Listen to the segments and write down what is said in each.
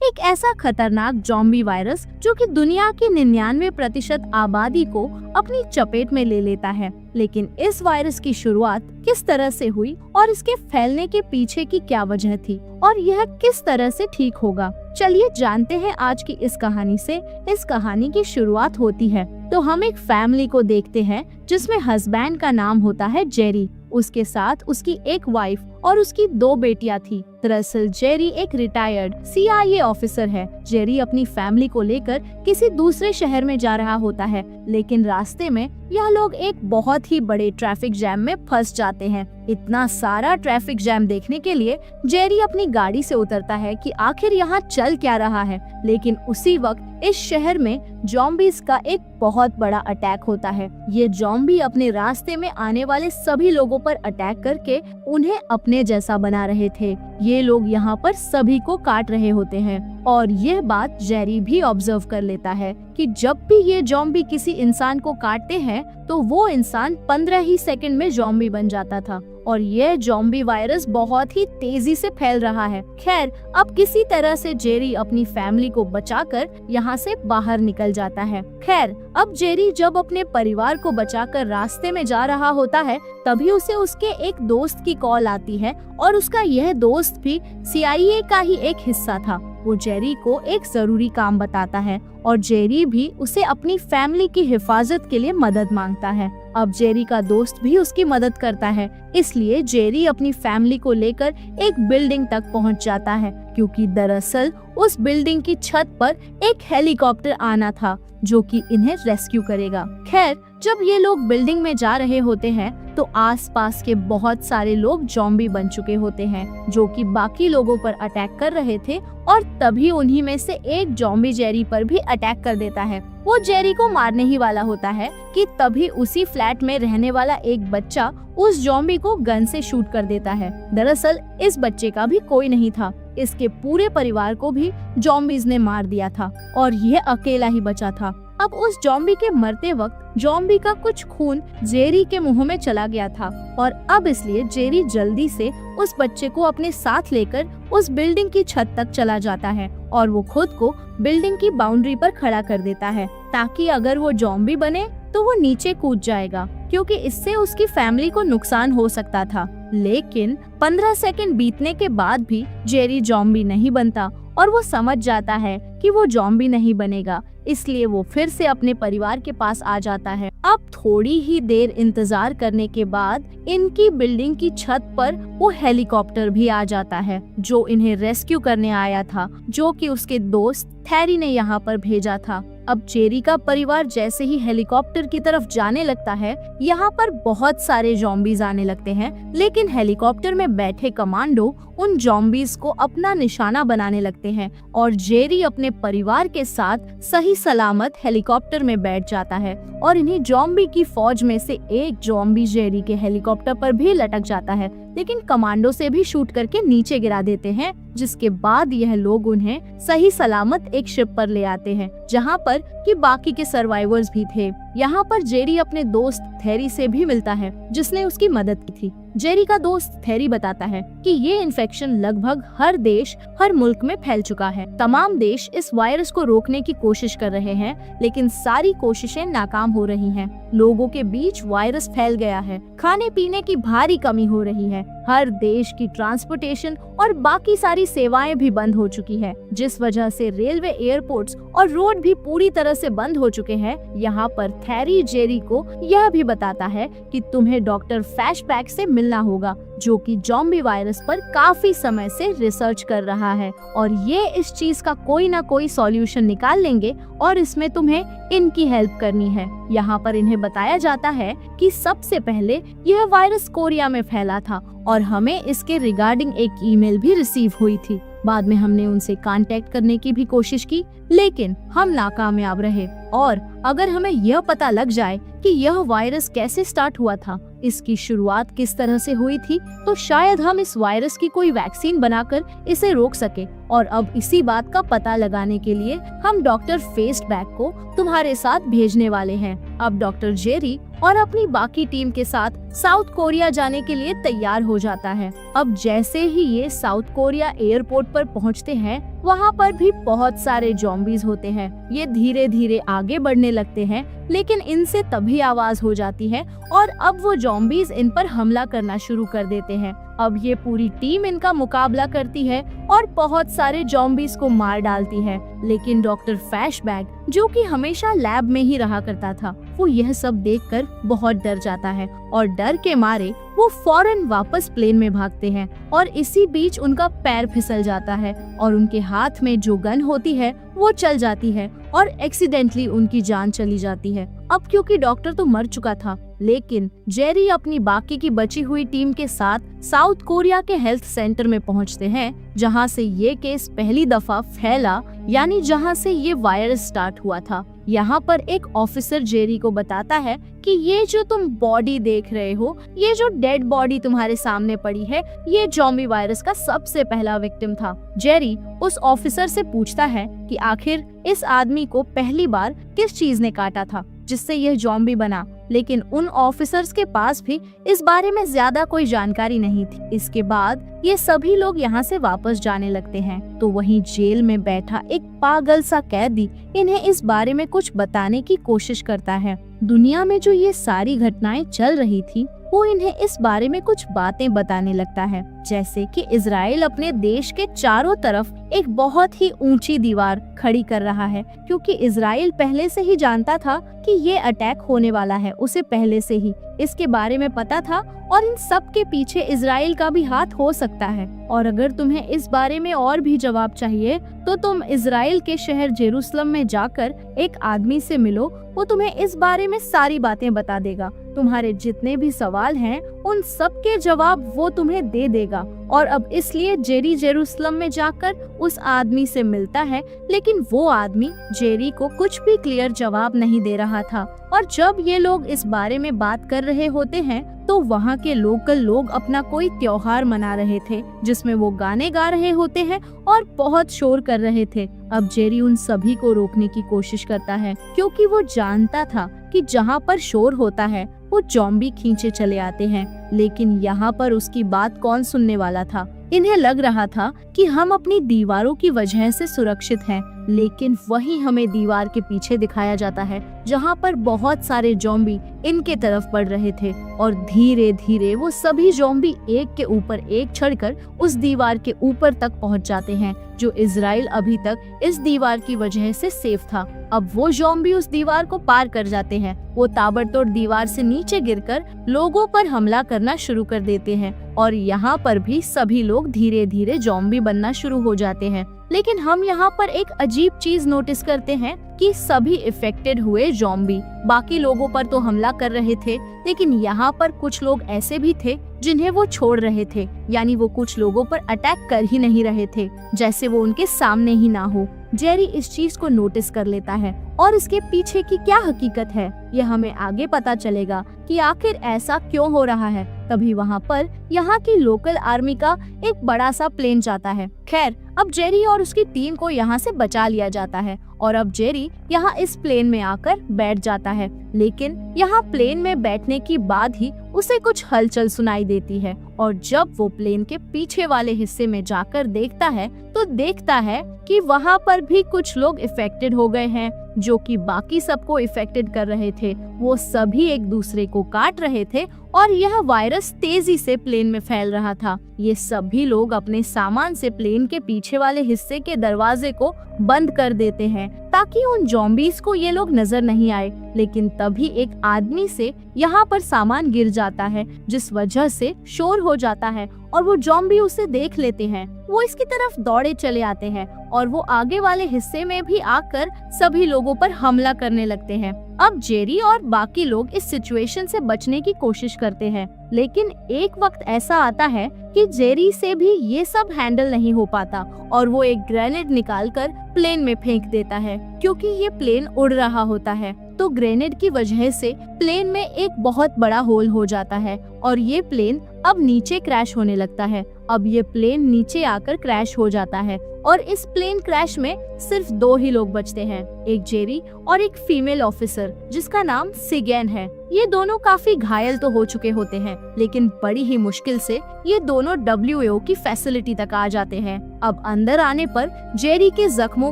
एक ऐसा खतरनाक ज़ॉम्बी वायरस जो कि दुनिया की 99% आबादी को अपनी चपेट में ले लेता है। लेकिन इस वायरस की शुरुआत किस तरह से हुई और इसके फैलने के पीछे की क्या वजह थी और यह किस तरह से ठीक होगा, चलिए जानते हैं आज की इस कहानी से। इस कहानी की शुरुआत होती है तो हम एक फैमिली को देखते हैं जिसमें हस्बैंड का नाम होता है जेरी, उसके साथ उसकी एक वाइफ और उसकी 2 बेटियां थी। दरअसल जेरी एक रिटायर्ड CIA ऑफिसर है। जेरी अपनी फैमिली को लेकर किसी दूसरे शहर में जा रहा होता है, लेकिन रास्ते में यह लोग एक बहुत ही बड़े ट्रैफिक जैम में फंस जाते हैं। इतना सारा ट्रैफिक जैम देखने के लिए जेरी अपनी गाड़ी से उतरता है कि आखिर यहाँ चल क्या रहा है। लेकिन उसी वक्त इस शहर में ज़ॉम्बीज का एक बहुत बड़ा अटैक होता है। ये ज़ॉम्बी अपने रास्ते में आने वाले सभी लोगों पर अटैक करके उन्हें अपने जैसा बना रहे थे। ये लोग यहाँ पर सभी को काट रहे होते हैं और यह बात जेरी भी ऑब्जर्व कर लेता है कि जब भी ये ज़ॉम्बी किसी इंसान को काटते हैं तो वो इंसान 15 ही सेकंड में ज़ॉम्बी बन जाता था और यह ज़ॉम्बी वायरस बहुत ही तेजी से फैल रहा है। खैर, अब किसी तरह से जेरी अपनी फैमिली को बचाकर यहाँ से बाहर निकल जाता है। खैर, अब जेरी जब अपने परिवार को बचाकर रास्ते में जा रहा होता है तभी उसे उसके एक दोस्त की कॉल आती है और उसका यह दोस्त भी CIA का ही एक हिस्सा था। वो जेरी को एक जरूरी काम बताता है और जेरी भी उसे अपनी फैमिली की हिफाजत के लिए मदद मांगता है। अब जेरी का दोस्त भी उसकी मदद करता है, इसलिए जेरी अपनी फैमिली को लेकर एक बिल्डिंग तक पहुंच जाता है, क्योंकि दरअसल उस बिल्डिंग की छत पर एक हेलीकॉप्टर आना था जो कि इन्हें रेस्क्यू करेगा। खैर, जब ये लोग बिल्डिंग में जा रहे होते हैं तो आसपास के बहुत सारे लोग ज़ॉम्बी बन चुके होते हैं जो कि बाकी लोगों पर अटैक कर रहे थे और तभी उन्हीं में से एक ज़ॉम्बी जेरी पर भी अटैक कर देता है। वो जेरी को मारने ही वाला होता है कि तभी उसी फ्लैट में रहने वाला एक बच्चा उस ज़ॉम्बी को गन से शूट कर देता है। दरअसल इस बच्चे का भी कोई नहीं था, इसके पूरे परिवार को भी ज़ॉम्बीज ने मार दिया था और यह अकेला ही बचा था। अब उस ज़ॉम्बी के मरते वक्त ज़ॉम्बी का कुछ खून जेरी के मुंह में चला गया था और अब इसलिए जेरी जल्दी से उस बच्चे को अपने साथ लेकर उस बिल्डिंग की छत तक चला जाता है और वो खुद को बिल्डिंग की बाउंड्री पर खड़ा कर देता है ताकि अगर वो ज़ॉम्बी बने तो वो नीचे कूद जाएगा, क्योंकि इससे उसकी फैमिली को नुकसान हो सकता था। लेकिन 15 सेकंड बीतने के बाद भी जेरी ज़ॉम्बी नहीं बनता और वो समझ जाता है कि वो ज़ॉम्बी नहीं बनेगा, इसलिए वो फिर से अपने परिवार के पास आ जाता है। अब थोड़ी ही देर इंतजार करने के बाद इनकी बिल्डिंग की छत पर वो हेलीकॉप्टर भी आ जाता है जो इन्हें रेस्क्यू करने आया था, जो कि उसके दोस्त थैरी ने यहाँ पर भेजा था। अब जेरी का परिवार जैसे ही हेलीकॉप्टर की तरफ जाने लगता है, यहाँ पर बहुत सारे ज़ॉम्बीज आने लगते हैं, लेकिन हेलीकॉप्टर में बैठे कमांडो उन ज़ॉम्बीज को अपना निशाना बनाने लगते हैं और जेरी अपने परिवार के साथ सही सलामत हेलीकॉप्टर में बैठ जाता है और इन्हीं ज़ॉम्बी की फौज में से एक ज़ॉम्बी जेरी के हेलीकॉप्टर पर भी लटक जाता है, लेकिन कमांडो से भी शूट करके नीचे गिरा देते हैं, जिसके बाद यह लोग उन्हें सही सलामत एक शिप पर ले आते हैं जहां पर कि बाकी के सर्वाइवर्स भी थे। यहाँ पर जेरी अपने दोस्त थेरी से भी मिलता है जिसने उसकी मदद की थी। जेरी का दोस्त थेरी बताता है कि ये इन्फेक्शन लगभग हर देश, हर मुल्क में फैल चुका है। तमाम देश इस वायरस को रोकने की कोशिश कर रहे हैं, लेकिन सारी कोशिशें नाकाम हो रही हैं। लोगों के बीच वायरस फैल गया है, खाने पीने की भारी कमी हो रही है, हर देश की ट्रांसपोर्टेशन और बाकी सारी सेवाएं भी बंद हो चुकी है, जिस वजह से रेलवे, एयरपोर्ट्स और रोड भी पूरी तरह से बंद हो चुके हैं। यहाँ पर थेरी जेरी को यह भी बताता है कि तुम्हें डॉक्टर फ्लैशबैक से मिलना होगा, जो कि ज़ॉम्बी वायरस पर काफी समय से रिसर्च कर रहा है और ये इस चीज का कोई ना कोई सॉल्यूशन निकाल लेंगे और इसमें तुम्हें इनकी हेल्प करनी है। यहाँ पर इन्हें बताया जाता है कि सबसे पहले यह वायरस कोरिया में फैला था और हमें इसके रिगार्डिंग एक ईमेल भी रिसीव हुई थी। बाद में हमने उनसे कांटेक्ट करने की भी कोशिश की, लेकिन हम नाकामयाब रहे। और अगर हमें यह पता लग जाए कि यह वायरस कैसे स्टार्ट हुआ था, इसकी शुरुआत किस तरह से हुई थी, तो शायद हम इस वायरस की कोई वैक्सीन बनाकर इसे रोक सके। और अब इसी बात का पता लगाने के लिए हम डॉक्टर फेस्टबैक को तुम्हारे साथ भेजने वाले हैं। अब डॉक्टर जेरी और अपनी बाकी टीम के साथ साउथ कोरिया जाने के लिए तैयार हो जाता है। अब जैसे ही ये साउथ कोरिया एयरपोर्ट पर पहुंचते हैं, वहाँ पर भी बहुत सारे ज़ॉम्बीज होते हैं। ये धीरे धीरे आगे बढ़ने लगते हैं, लेकिन इनसे तभी आवाज हो जाती है और अब वो ज़ॉम्बीज इन पर हमला करना शुरू कर देते हैं। अब ये पूरी टीम इनका मुकाबला करती है और बहुत सारे ज़ॉम्बीज को मार डालती है। लेकिन डॉक्टर फ्लैशबैक, जो कि हमेशा लैब में ही रहा करता था, वो यह सब देखकर बहुत डर जाता है और डर के मारे वो फौरन वापस प्लेन में भागते हैं। और इसी बीच उनका पैर फिसल जाता है और उनके हाथ में जो गन होती है वो चल जाती है और एक्सीडेंटली उनकी जान चली जाती है। अब क्योंकि डॉक्टर तो मर चुका था, लेकिन जेरी अपनी बाकी की बची हुई टीम के साथ साउथ कोरिया के हेल्थ सेंटर में पहुंचते हैं, जहां से ये केस पहली दफा फैला, यानी जहां से ये वायरस स्टार्ट हुआ था। यहाँ पर एक ऑफिसर जेरी को बताता है कि ये जो तुम बॉडी देख रहे हो, ये जो डेड बॉडी तुम्हारे सामने पड़ी है, ये ज़ॉम्बी वायरस का सबसे पहला विक्टिम था। जेरी उस ऑफिसर से पूछता है कि आखिर इस आदमी को पहली बार किस चीज ने काटा था जिससे यह ज़ॉम्बी बना, लेकिन उन ऑफिसर्स के पास भी इस बारे में ज्यादा कोई जानकारी नहीं थी। इसके बाद ये सभी लोग यहाँ से वापस जाने लगते हैं, तो वहीं जेल में बैठा एक पागल सा कैदी इन्हें इस बारे में कुछ बताने की कोशिश करता है। दुनिया में जो ये सारी घटनाएं चल रही थी, वो इन्हें इस बारे में कुछ बातें बताने लगता है, जैसे कि इजराइल अपने देश के चारों तरफ एक बहुत ही ऊंची दीवार खड़ी कर रहा है, क्योंकि इजराइल पहले से ही जानता था कि ये अटैक होने वाला है। उसे पहले से ही इसके बारे में पता था और इन सब के पीछे इजराइल का भी हाथ हो सकता है। और अगर तुम्हें इस बारे में और भी जवाब चाहिए तो तुम इजराइल के शहर जेरूसलम में जाकर एक आदमी से मिलो, वो तुम्हें इस बारे में सारी बातें बता देगा। तुम्हारे जितने भी सवाल हैं उन सब के जवाब वो तुम्हें दे देगा। और अब इसलिए जेरी जेरूसलम में जाकर उस आदमी से मिलता है, लेकिन वो आदमी जेरी को कुछ भी क्लियर जवाब नहीं दे रहा था। और जब ये लोग इस बारे में बात कर रहे होते हैं तो वहाँ के लोकल लोग अपना कोई त्योहार मना रहे थे, जिसमें वो गाने गा रहे होते हैं और बहुत शोर कर रहे थे। अब जेरी उन सभी को रोकने की कोशिश करता है, क्योंकि वो जानता था कि जहाँ पर शोर होता है वो ज़ॉम्बी खींचे चले आते हैं। लेकिन यहाँ पर उसकी बात कौन सुनने वाला था। इन्हें लग रहा था कि हम अपनी दीवारों की वजह से सुरक्षित हैं, लेकिन वही हमें दीवार के पीछे दिखाया जाता है, जहाँ पर बहुत सारे ज़ॉम्बी इनके तरफ बढ़ रहे थे। और धीरे धीरे वो सभी ज़ॉम्बी एक के ऊपर एक चढ़कर उस दीवार के ऊपर तक पहुँच जाते हैं, जो इजराइल अभी तक इस दीवार की वजह से सेफ था। अब वो ज़ॉम्बी उस दीवार को पार कर जाते हैं। वो ताबड़तोड़ दीवार से नीचे गिरकर लोगों पर हमला करना शुरू कर देते हैं और यहाँ पर भी सभी लोग धीरे धीरे ज़ॉम्बी बनना शुरू हो जाते हैं। लेकिन हम यहाँ पर एक अजीब चीज नोटिस करते हैं कि सभी इफेक्टेड हुए ज़ॉम्बी बाकी लोगों पर तो हमला कर रहे थे, लेकिन यहाँ पर कुछ लोग ऐसे भी थे जिन्हें वो छोड़ रहे थे, यानी वो कुछ लोगों पर अटैक कर ही नहीं रहे थे, जैसे वो उनके सामने ही ना हो। जेरी इस चीज को नोटिस कर लेता है और इसके पीछे की क्या हकीकत है यह हमें आगे पता चलेगा कि आखिर ऐसा क्यों हो रहा है। तभी वहाँ पर यहाँ की लोकल आर्मी का एक बड़ा सा प्लेन जाता है। खैर, अब जेरी और उसकी टीम को यहाँ से बचा लिया जाता है और अब जेरी यहाँ इस प्लेन में आकर बैठ जाता है। लेकिन यहाँ प्लेन में बैठने के बाद ही उसे कुछ हलचल सुनाई देती है और जब वो प्लेन के पीछे वाले हिस्से में जाकर देखता है तो देखता है कि वहाँ पर भी कुछ लोग इफेक्टेड हो गए हैं, जो कि बाकी सबको इफेक्टेड कर रहे थे। वो सभी एक दूसरे को काट रहे थे और यह वायरस तेजी से प्लेन में फैल रहा था। ये सभी लोग अपने सामान से प्लेन के पीछे वाले हिस्से के दरवाजे को बंद कर देते हैं ताकि उन ज़ॉम्बीज को ये लोग नजर नहीं आए। लेकिन तभी एक आदमी से यहाँ पर सामान गिर जाता है, जिस वजह से शोर हो जाता है और वो ज़ॉम्बी उसे देख लेते हैं। वो इसकी तरफ दौड़े चले आते हैं और वो आगे वाले हिस्से में भी आकर सभी लोगों पर हमला करने लगते हैं। अब जेरी और बाकी लोग इस सिचुएशन से बचने की कोशिश करते हैं, लेकिन एक वक्त ऐसा आता है कि जेरी से भी ये सब हैंडल नहीं हो पाता और वो एक ग्रेनेड निकालकर प्लेन में फेंक देता है। क्योंकि ये प्लेन उड़ रहा होता है तो ग्रेनेड की वजह से प्लेन में एक बहुत बड़ा होल हो जाता है और ये प्लेन अब नीचे क्रैश होने लगता है। अब ये प्लेन नीचे आकर क्रैश हो जाता है और इस प्लेन क्रैश में सिर्फ 2 ही लोग बचते हैं, एक जेरी और एक फीमेल ऑफिसर जिसका नाम सिगेन है। ये दोनों काफी घायल तो हो चुके होते हैं, लेकिन बड़ी ही मुश्किल से ये दोनों WHO की फैसिलिटी तक आ जाते हैं। अब अंदर आने पर जेरी के जख्मों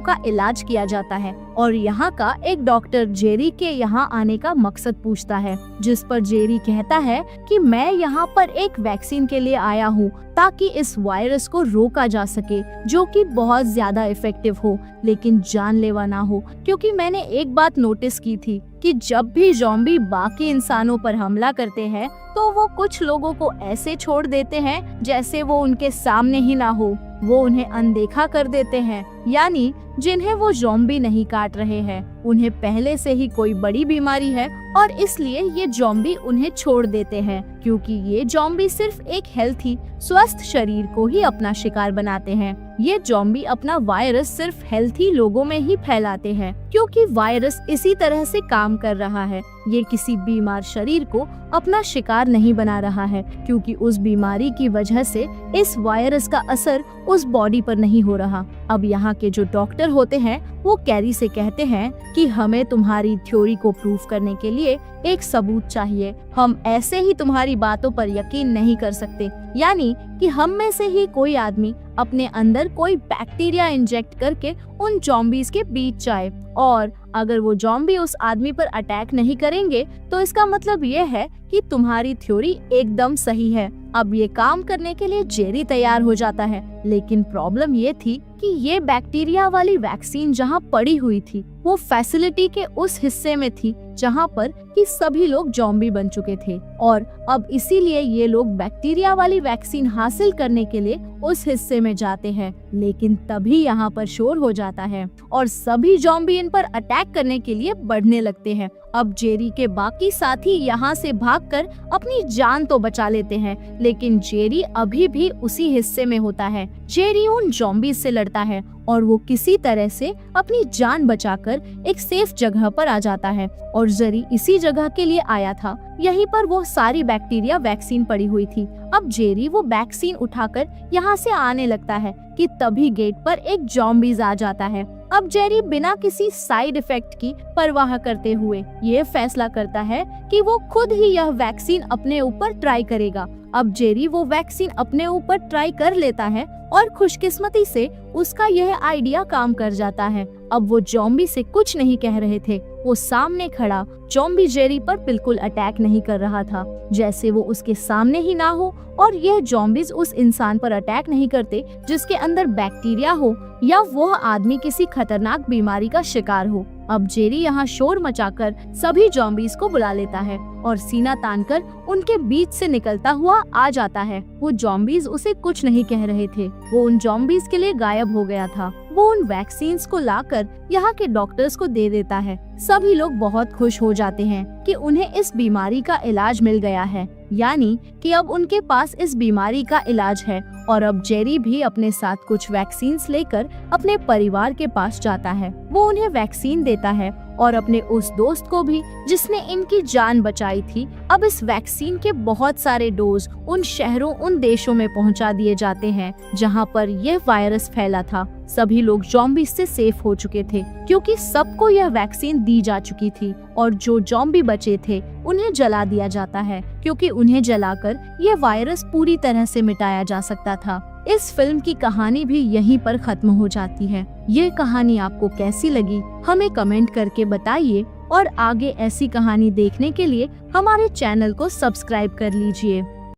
का इलाज किया जाता है और यहाँ का एक डॉक्टर जेरी के यहाँ आने का मकसद पूछता है, जिस पर जेरी कहता है कि मैं यहाँ पर एक वैक्सीन के लिए आया हूँ ताकि इस वायरस को रोका जा सके, जो कि बहुत ज्यादा इफेक्टिव हो लेकिन जानलेवा ना हो। क्योंकि मैंने एक बात नोटिस की थी कि जब भी ज़ॉम्बी बाकी इंसानों पर हमला करते हैं तो वो कुछ लोगों को ऐसे छोड़ देते हैं जैसे वो उनके सामने ही ना हो। वो उन्हें अनदेखा कर देते हैं, यानी जिन्हें वो ज़ॉम्बी नहीं काट रहे हैं उन्हें पहले से ही कोई बड़ी बीमारी है और इसलिए ये ज़ॉम्बी उन्हें छोड़ देते हैं, क्योंकि ये ज़ॉम्बी सिर्फ एक हेल्थी स्वस्थ शरीर को ही अपना शिकार बनाते हैं। ये ज़ॉम्बी अपना वायरस सिर्फ हेल्थी लोगों में ही फैलाते हैं, क्योंकि वायरस इसी तरह से काम कर रहा है। ये किसी बीमार शरीर को अपना शिकार नहीं बना रहा है, क्योंकि उस बीमारी की वजह से इस वायरस का असर उस बॉडी पर नहीं हो रहा। अब यहाँ के जो डॉक्टर होते हैं वो कैरी से कहते हैं कि हमें तुम्हारी थ्योरी को प्रूफ करने के लिए एक सबूत चाहिए। हम ऐसे ही तुम्हारी बातों पर यकीन नहीं कर सकते, यानी कि हम में से ही कोई आदमी अपने अंदर कोई बैक्टीरिया इंजेक्ट करके उन ज़ॉम्बीज के बीच जाए और अगर वो ज़ॉम्बी उस आदमी पर अटैक नहीं करेंगे तो इसका मतलब ये है कि तुम्हारी थ्योरी एकदम सही है। अब ये काम करने के लिए जेरी तैयार हो जाता है, लेकिन प्रॉब्लम ये थी कि ये बैक्टीरिया वाली वैक्सीन जहाँ पड़ी हुई थी वो फैसिलिटी के उस हिस्से में थी जहाँ पर कि सभी लोग ज़ॉम्बी बन चुके थे और अब इसीलिए ये लोग बैक्टीरिया वाली वैक्सीन हासिल करने के लिए उस हिस्से में जाते हैं। लेकिन तभी यहाँ पर शोर हो जाता है और सभी ज़ॉम्बी इन पर अटैक करने के लिए बढ़ने लगते हैं। अब जेरी के बाकी साथी यहाँ से भागकर अपनी जान तो बचा लेते हैं, लेकिन जेरी अभी भी उसी हिस्से में होता है। जेरी उन ज़ॉम्बी से लड़ता है और वो किसी तरह से अपनी जान बचाकर एक सेफ जगह पर आ जाता है और जेरी इसी जगह के लिए आया था। यहीं पर वो सारी बैक्टीरिया वैक्सीन पड़ी हुई थी। अब जेरी वो वैक्सीन उठाकर यहाँ से आने लगता है कि तभी गेट पर एक ज़ॉम्बीज आ जाता है। अब जेरी बिना किसी साइड इफेक्ट की परवाह करते हुए ये फैसला करता है कि वो खुद ही यह वैक्सीन अपने ऊपर ट्राई करेगा। अब जेरी वो वैक्सीन अपने ऊपर ट्राई कर लेता है और खुशकिस्मती से उसका यह आइडिया काम कर जाता है। अब वो ज़ॉम्बी से कुछ नहीं कह रहे थे, वो सामने खड़ा ज़ॉम्बी जेरी पर बिल्कुल अटैक नहीं कर रहा था, जैसे वो उसके सामने ही ना हो और यह ज़ॉम्बीज उस इंसान पर अटैक नहीं करते जिसके अंदर बैक्टीरिया हो या वह आदमी किसी खतरनाक बीमारी का शिकार हो। अब जेरी यहाँ शोर मचाकर सभी ज़ॉम्बीज को बुला लेता है और सीना तानकर उनके बीच से निकलता हुआ आ जाता है। वो ज़ॉम्बीज उसे कुछ नहीं कह रहे थे, वो उन ज़ॉम्बीज के लिए गायब हो गया था। वो उन वैक्सीन्स को लाकर यहाँ के डॉक्टर्स को दे देता है। सभी लोग बहुत खुश हो जाते हैं कि उन्हें इस बीमारी का इलाज मिल गया है, यानी कि अब उनके पास इस बीमारी का इलाज है। और अब जेरी भी अपने साथ कुछ वैक्सीन्स लेकर अपने परिवार के पास जाता है। वो उन्हें वैक्सीन देता है और अपने उस दोस्त को भी जिसने इनकी जान बचाई थी। अब इस वैक्सीन के बहुत सारे डोज उन शहरों उन देशों में पहुंचा दिए जाते हैं जहां पर यह वायरस फैला था। सभी लोग ज़ॉम्बी से सेफ हो चुके थे क्योंकि सबको यह वैक्सीन दी जा चुकी थी और जो ज़ॉम्बी बचे थे उन्हें जला दिया जाता है क्योंकि उन्हें जलाकर यह वायरस पूरी तरह से मिटाया जा सकता था। इस फिल्म की कहानी भी यहीं पर खत्म हो जाती है। ये कहानी आपको कैसी लगी हमें कमेंट करके बताइए और आगे ऐसी कहानी देखने के लिए हमारे चैनल को सब्सक्राइब कर लीजिए।